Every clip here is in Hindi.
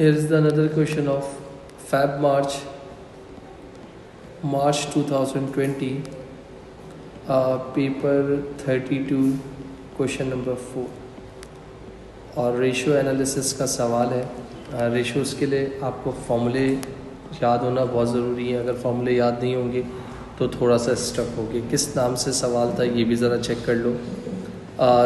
Here is the another question of Feb March 2020, paper 32, question number 4 और रेशियो एनालिसिस का सवाल है। रेशियोज़ के लिए आपको फॉर्मूले याद होना बहुत ज़रूरी है। अगर फॉर्मूले याद नहीं होंगे तो थोड़ा सा स्टक होगे। किस नाम से सवाल था ये भी ज़रा चेक कर लो।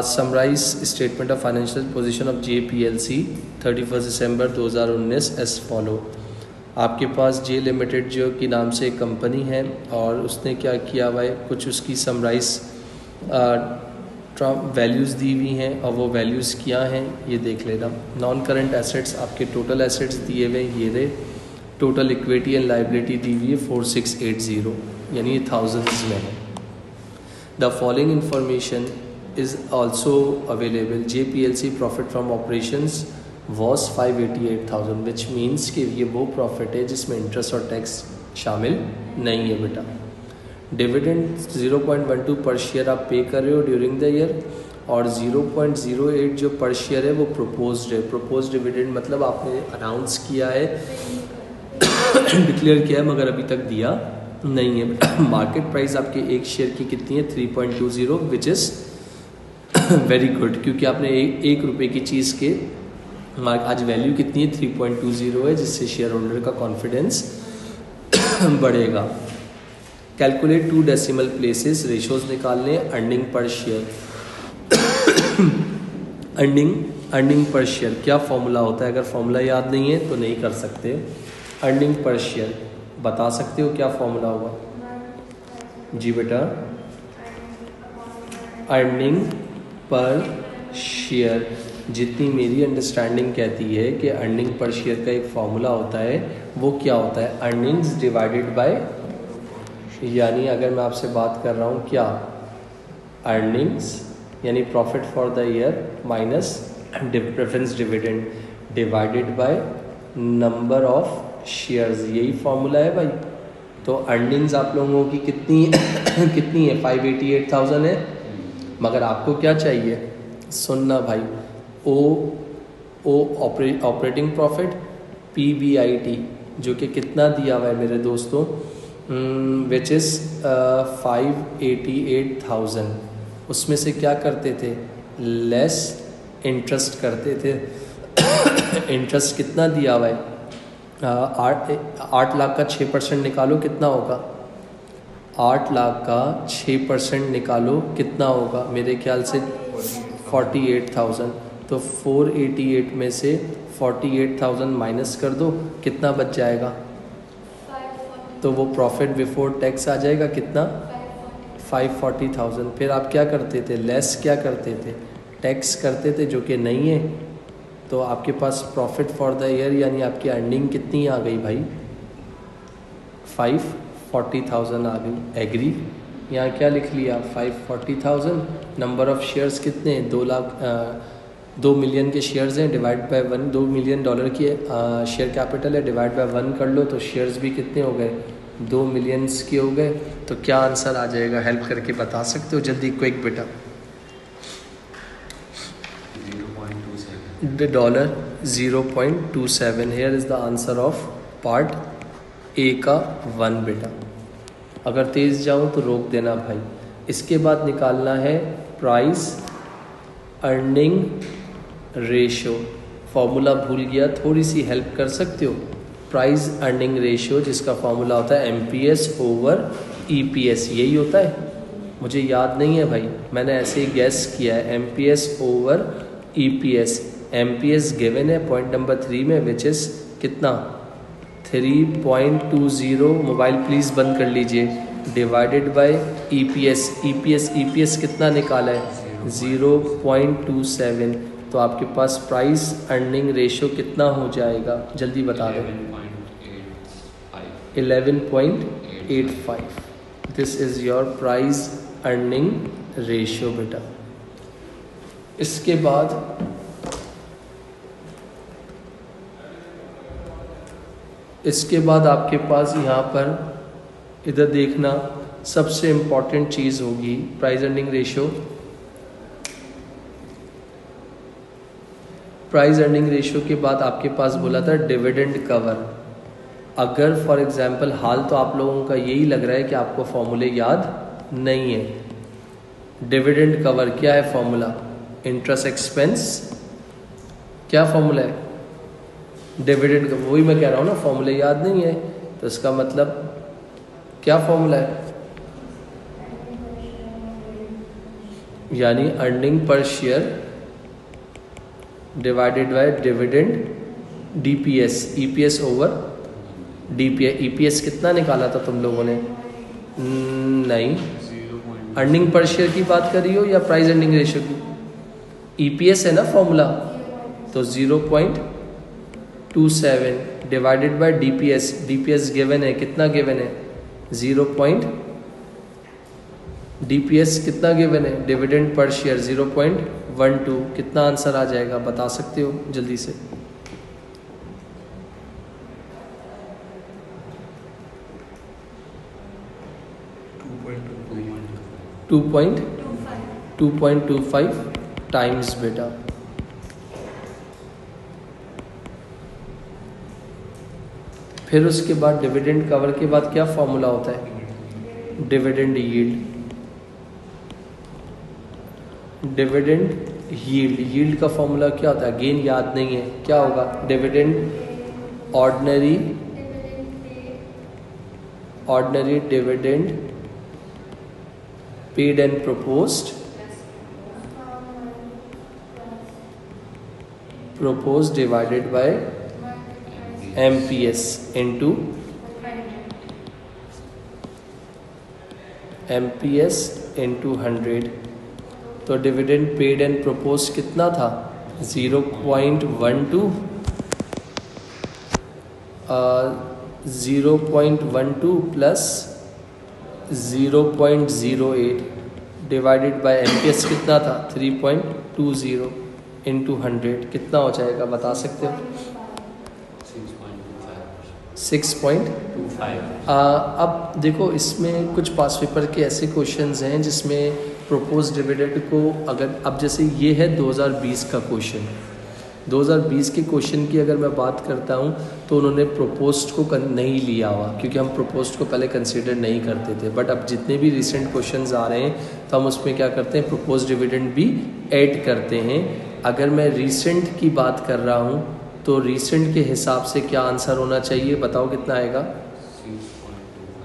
Summarise statement of financial position of JPLC 31 December 2019 as follow. आपके पास जे लिमिटेड जो की नाम से एक कंपनी है और उसने क्या किया हुआ है, कुछ उसकी समराइज वैल्यूज़ दी हुई हैं और वो वैल्यूज़ क्या हैं ये देख लेना। नॉन करंट एसेट्स आपके टोटल एसेट्स दिए हुए ये रहे। टोटल इक्विटी एंड लाइबिलिटी दी हुई है 4680, यानी थाउजेंड्स में है। The following information is also available. JPLC profit from operations was 588,000, which means कि ये वो प्रॉफिट है जिसमें इंटरेस्ट और टैक्स शामिल नहीं है बेटा। डिविडेंड 0.12 पर शेयर आप पे कर रहे हो ड्यूरिंग द ईयर और 0.08 जो पर शेयर है वो प्रपोज्ड है। प्रपोज्ड डिविडेंड मतलब आपने अनाउंस किया है डिक्लेयर किया है मगर अभी तक दिया नहीं है। मार्केट प्राइस आपके एक शेयर की कितनी है 3.20, विच इज़ वेरी गुड, क्योंकि आपने एक रुपये की चीज़ के आज वैल्यू कितनी है 3.20 है, जिससे शेयर होल्डर का कॉन्फिडेंस बढ़ेगा। कैलकुलेट 2 डेसिमल प्लेसेस, रेशोज निकालने। Earning per share earning per share क्या फॉर्मूला होता है? अगर फॉर्मूला याद नहीं है तो नहीं कर सकते। अर्निंग पर शेयर बता सकते हो क्या फॉर्मूला होगा? जी बेटा, अर्निंग पर शेयर जितनी मेरी अंडरस्टैंडिंग कहती है कि अर्निंग पर शेयर का एक फॉर्मूला होता है, वो क्या होता है? अर्निंग्स डिवाइडेड बाय, यानी अगर मैं आपसे बात कर रहा हूँ क्या, अर्निंग्स यानी profit for the year minus preference dividend divided by number of shares, यही फॉर्मूला है भाई। तो अर्निंग्स आप लोगों की कितनी कितनी है? 588,000 है, मगर आपको क्या चाहिए? सुनना भाई, ऑपरेटिंग प्रॉफिट PBIT जो कि कितना दिया हुआ है मेरे दोस्तों, विच इज़ 588,000। उसमें से क्या करते थे? लेस इंटरेस्ट करते थे। इंटरेस्ट कितना दिया हुआ है? 8 लाख का 6% निकालो कितना होगा? 8 लाख का 6% निकालो कितना होगा? मेरे ख्याल से 48,000। तो 488 में से 48,000 माइनस कर दो, कितना बच जाएगा? तो वो प्रॉफिट बिफोर टैक्स आ जाएगा कितना? 540,000। फिर आप क्या करते थे? लेस क्या करते थे? टैक्स करते थे, जो कि नहीं है। तो आपके पास प्रॉफिट फॉर द ईयर यानी आपकी अर्निंग कितनी आ गई भाई? 540,000 आ गई। एग्री? यहाँ क्या लिख लिया? 540,000। नंबर ऑफ शेयर्स कितने हैं? 2 मिलियन के शेयर्स हैं, डिवाइड बाय 1। $2 मिलियन की शेयर कैपिटल है, डिवाइड बाय 1 कर लो तो शेयर्स भी कितने हो गए? 2 मिलियंस के हो गए। तो क्या आंसर आ जाएगा? हेल्प करके बता सकते हो जल्दी, क्विक बेटा। $0.27। Here is the answer of part A का 1 बेटा। अगर तेज़ जाऊँ तो रोक देना भाई। इसके बाद निकालना है प्राइस अर्निंग रेशियो। फॉर्मूला भूल गया, थोड़ी सी हेल्प कर सकते हो? प्राइस अर्निंग रेशियो जिसका फॉर्मूला होता है MPS ओवर EPS, यही होता है। मुझे याद नहीं है भाई, मैंने ऐसे ही गैस किया है। MPS over EPS। MPS given है पॉइंट नंबर 3 में, विच इज़ कितना? 3.20। मोबाइल प्लीज़ बंद कर लीजिए। डिवाइडेड बाय EPS कितना निकाला है? 0.27। तो आपके पास प्राइस अर्निंग रेशियो कितना हो जाएगा? जल्दी बता दो। 11.85। This is your price earning ratio बेटा। इसके बाद आपके पास यहाँ पर इधर देखना, सबसे इम्पॉर्टेंट चीज़ होगी price earning ratio. Price earning ratio के बाद आपके पास बोला था डिविडेंड कवर। अगर फॉर एग्जांपल हाल तो आप लोगों का यही लग रहा है कि आपको फॉर्मूले याद नहीं है। डिविडेंड कवर क्या है फॉर्मूला? इंटरेस्ट एक्सपेंस, क्या फॉर्मूला है? डिविडेंड का, वही मैं कह रहा हूँ ना, फॉर्मूले याद नहीं है तो इसका मतलब क्या फॉर्मूला है? यानी earning per share divided by dividend DPS, EPS over DPS. EPS कितना निकाला था तुम लोगों ने? नहीं, अर्निंग पर शेयर की बात कर रही हो या प्राइस अर्निंग रेशियो की? ईपीएस है ना फॉर्मूला, तो 0.27 divided by DPS. DPS given है, कितना गिवन है? 0. डीपीएस कितना गिवन है? Dividend per share 0.12। कितना आंसर आ जाएगा बता सकते हो जल्दी से? 2.25 टाइम्स बेटा। फिर उसके बाद डिविडेंड कवर के बाद क्या फॉर्मूला होता है? Dividend yield. Dividend yield, yield का फॉर्मूला क्या होता है? अगेन याद नहीं है, क्या होगा? Dividend ordinary dividend paid and proposed divided by MPS into MPS into 100। तो डिविडेंड पेड एंड प्रपोज कितना था? 0.12 प्लस 0.08 डिवाइडेड बाय MPS कितना था? 3.20 इंटू 100 कितना हो जाएगा बता सकते हो? 6.25। अब देखो इसमें कुछ पास पेपर के ऐसे क्वेश्चंस हैं जिसमें प्रोपोज डिविडेंड को, अगर अब जैसे ये है 2020 का क्वेश्चन, 2020 के क्वेश्चन की अगर मैं बात करता हूँ तो उन्होंने प्रोपोज्ड को नहीं लिया हुआ, क्योंकि हम प्रोपोज्ड को पहले कंसीडर नहीं करते थे। बट अब जितने भी रिसेंट क्वेश्चंस आ रहे हैं तो हम उसमें क्या करते हैं? प्रोपोज डिविडेंड भी ऐड करते हैं। अगर मैं रिसेंट की बात कर रहा हूँ तो रिसेंट के हिसाब से क्या आंसर होना चाहिए बताओ? कितना आएगा?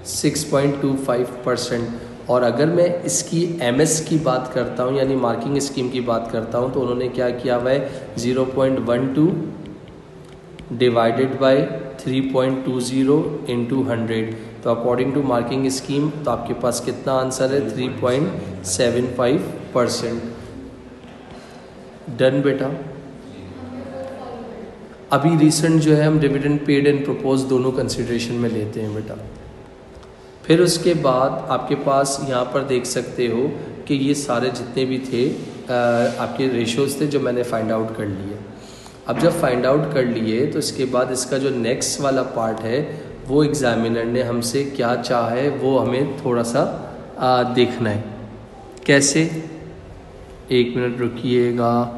6.25%। और अगर मैं इसकी MS की बात करता हूँ यानी मार्किंग स्कीम की बात करता हूँ तो उन्होंने क्या किया हुआ है? 0.12 डिवाइडेड बाय 3.20 इंटू 100। तो अकॉर्डिंग टू मार्किंग स्कीम तो आपके पास कितना आंसर है? 3.75%। डन बेटा। अभी रिसेंट जो है हम डिविडेंड पेड एंड प्रपोज दोनों कंसिडरेशन में लेते हैं बेटा। फिर उसके बाद आपके पास यहाँ पर देख सकते हो कि ये सारे जितने भी थे आपके रेशियोज थे जो मैंने फाइंड आउट कर लिए। अब जब फाइंड आउट कर लिए तो इसके बाद इसका जो नेक्स्ट वाला पार्ट है वो एग्जामिनर ने हमसे क्या चाहा है वो हमें थोड़ा सा देखना है। कैसे? 1 मिनट रुकिएगा।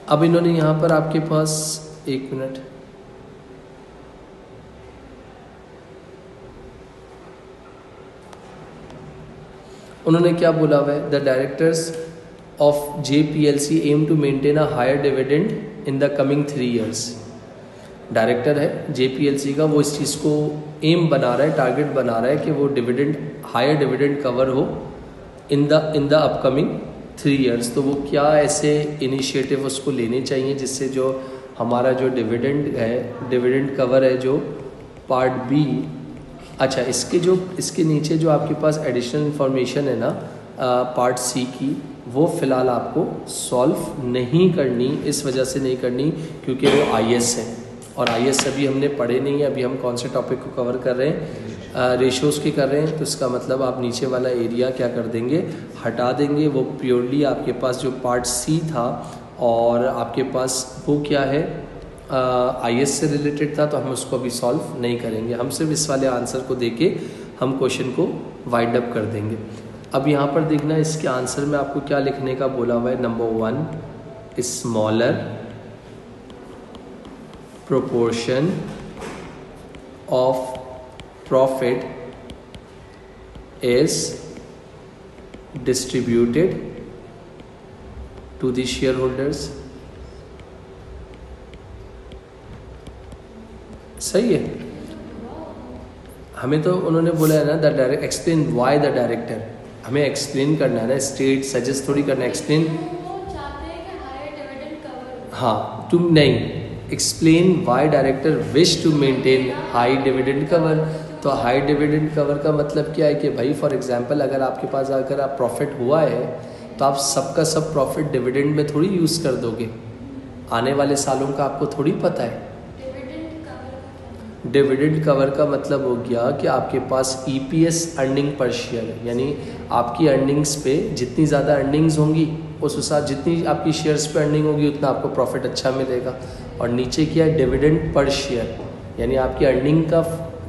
अब इन्होंने यहाँ पर आपके पास 1 मिनट, उन्होंने क्या बोला हुआ है? The directors of JPLC aim to maintain a higher dividend in the coming 3 years। Director है JPLC का, वो इस चीज़ को एम बना रहा है, टारगेट बना रहा है कि वो डिविडेंड, हायर डिविडेंड कवर हो इन द अपकमिंग 3 years। तो वो क्या ऐसे इनिशिएटिव उसको लेने चाहिए जिससे जो हमारा जो डिविडेंड है, डिविडेंड कवर है जो पार्ट बी, अच्छा इसके नीचे जो आपके पास एडिशनल इन्फॉर्मेशन है ना पार्ट सी की, वो फ़िलहाल आपको सॉल्व नहीं करनी। इस वजह से नहीं करनी क्योंकि वो IS है और IS अभी हमने पढ़े नहीं है। अभी हम कौन से टॉपिक को कवर कर रहे हैं? रेशियोज़ की कर रहे हैं। तो इसका मतलब आप नीचे वाला एरिया क्या कर देंगे? हटा देंगे। वो प्योरली आपके पास जो पार्ट सी था और आपके पास वो क्या है IS से रिलेटेड था, तो हम उसको अभी सॉल्व नहीं करेंगे। हम सिर्फ इस वाले आंसर को देके हम क्वेश्चन को वाइंड अप कर देंगे। अब यहाँ पर देखना, इसके आंसर में आपको क्या लिखने का बोला हुआ है। Number 1, smaller proportion of profit is distributed to the share holders. सही है। हमें तो उन्होंने बोला है ना, the direct explain why the director, हमें एक्सप्लेन करना है ना, स्टेट सजेस्ट थोड़ी करना है, एक्सप्लेन। हाँ, तुम नहीं, explain why director wish to maintain high dividend cover. तो हाई डिविडेंड कवर का मतलब क्या है कि भाई फॉर एग्जांपल अगर आपके पास अगर आप प्रॉफिट हुआ है तो आप सबका सब प्रॉफिट डिविडेंड में थोड़ी यूज़ कर दोगे, आने वाले सालों का आपको थोड़ी पता है। डिविडेंड कवर का मतलब हो गया कि आपके पास EPS अर्निंग पर शेयर है, यानी आपकी अर्निंग्स पे जितनी ज़्यादा अर्निंग्स होंगी उस हिसाब जितनी आपकी शेयर्स पे अर्निंग होगी उतना आपको प्रॉफिट अच्छा मिलेगा। और नीचे क्या है, डिविडेंड पर शेयर, यानी आपकी अर्निंग का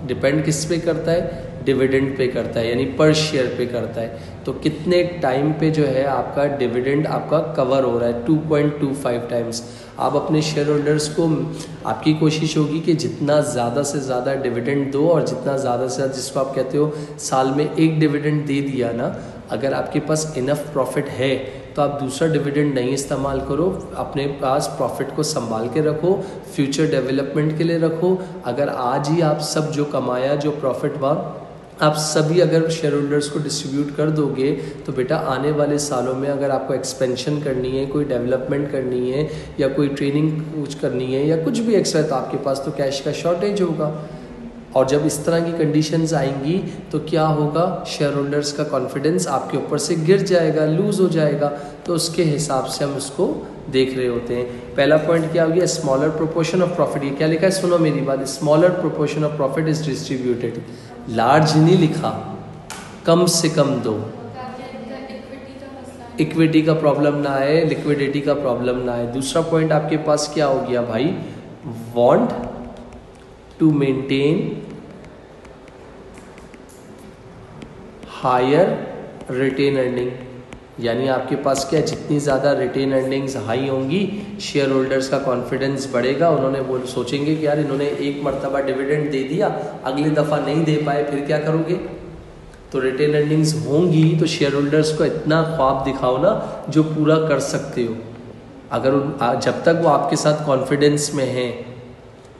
डिपेंड किस पे करता है, डिविडेंड पे करता है, यानी पर शेयर पे करता है। तो कितने टाइम पे जो है आपका डिविडेंड आपका कवर हो रहा है, 2.25 टाइम्स। आप अपने शेयर होल्डर्स को, आपकी कोशिश होगी कि जितना ज़्यादा से ज़्यादा डिविडेंड दो, और जितना ज़्यादा से ज़्यादा, जिसको आप कहते हो साल में एक डिविडेंड दे दिया ना, अगर आपके पास इनफ प्रॉफिट है तो आप दूसरा डिविडेंड नहीं इस्तेमाल करो, अपने पास प्रॉफिट को संभाल के रखो, फ्यूचर डेवलपमेंट के लिए रखो। अगर आज ही आप सब जो कमाया, जो प्रॉफिट हुआ, आप सभी अगर शेयर होल्डर्स को डिस्ट्रीब्यूट कर दोगे तो बेटा आने वाले सालों में अगर आपको एक्सपेंशन करनी है, कोई डेवलपमेंट करनी है, या कोई ट्रेनिंग कुछ करनी है, या कुछ भी एक्स्ट्रा, तो आपके पास तो कैश का शॉर्टेज होगा। और जब इस तरह की कंडीशंस आएंगी तो क्या होगा, शेयर होल्डर्स का कॉन्फिडेंस आपके ऊपर से गिर जाएगा, लूज़ हो जाएगा। तो उसके हिसाब से हम उसको देख रहे होते हैं। पहला पॉइंट क्या हो गया, स्मॉलर प्रोपोर्शन ऑफ प्रॉफिट। ये क्या लिखा है, सुनो मेरी बात, smaller proportion of profit is distributed. Large नहीं लिखा, कम से कम दो, इक्विटी का प्रॉब्लम ना आए, लिक्विडिटी का प्रॉब्लम ना आए। दूसरा पॉइंट आपके पास क्या हो गया भाई, want to maintain higher retain earning, यानी आपके पास क्या, जितनी ज़्यादा रिटेन अर्निंग्स हाई होंगी, शेयर होल्डर्स का कॉन्फिडेंस बढ़ेगा। उन्होंने वो सोचेंगे कि यार इन्होंने एक मरतबा डिविडेंड दे दिया, अगली दफ़ा नहीं दे पाए, फिर क्या करोगे। तो रिटेन अर्निंग्स होंगी तो शेयर होल्डर्स को इतना ख्वाब दिखाओ ना जो पूरा कर सकते हो। अगर जब तक वो आपके साथ कॉन्फिडेंस में हैं,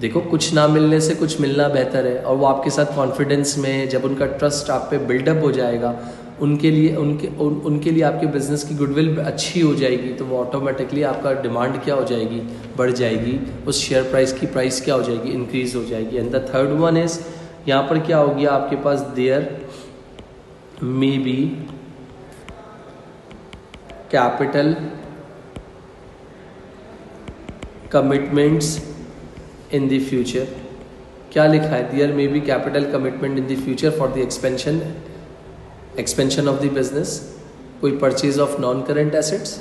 देखो कुछ ना मिलने से कुछ मिलना बेहतर है, और वो आपके साथ कॉन्फिडेंस में है, जब उनका ट्रस्ट आप पे बिल्डअप हो जाएगा, उनके लिए आपके बिज़नेस की गुडविल अच्छी हो जाएगी, तो वो ऑटोमेटिकली आपका डिमांड क्या हो जाएगी, बढ़ जाएगी, उस शेयर प्राइस की प्राइस क्या हो जाएगी, इंक्रीज हो जाएगी। And the third one is, यहाँ पर क्या हो गया आपके पास, there may be capital commitments in the future. क्या लिखा है, there may be capital commitment in the future for the expansion of the business, कोई purchase of non current assets.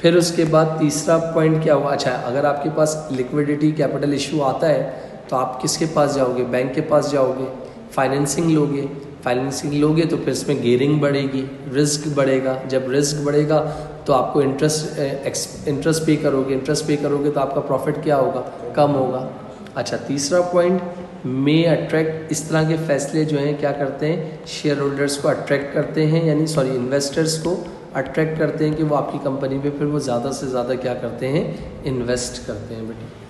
फिर उसके बाद तीसरा पॉइंट क्या हुआ, अच्छा अगर आपके पास लिक्विडिटी कैपिटल इशू आता है तो आप किसके पास जाओगे, बैंक के पास जाओगे, फाइनेंसिंग लोगे। फाइनेंसिंग लोगे तो फिर इसमें गेयरिंग बढ़ेगी, रिस्क बढ़ेगा। जब रिस्क बढ़ेगा तो आपको इंटरेस्ट पे करोगे, इंटरेस्ट पे करोगे तो आपका प्रॉफिट क्या होगा, कम होगा। अच्छा तीसरा पॉइंट, मे अट्रैक्ट, इस तरह के फैसले जो हैं क्या करते हैं, शेयर होल्डर्स को अट्रैक्ट करते हैं, यानी इन्वेस्टर्स को अट्रैक्ट करते हैं कि वो आपकी कंपनी पे फिर वो ज़्यादा से ज़्यादा क्या करते हैं, इन्वेस्ट करते हैं बेटा।